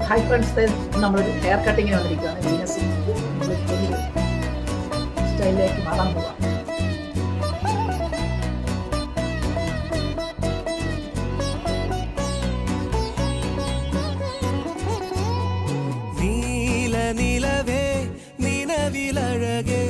Hi friends, നമ്മളൊരു hair കട്ടിങ്ങിന് വന്നിരിക്കുകയാണ്. Venus സ്റ്റൈലിലേക്ക് മാറാൻ പോവാം. നീല നിലവേ നിലവിലഴകേ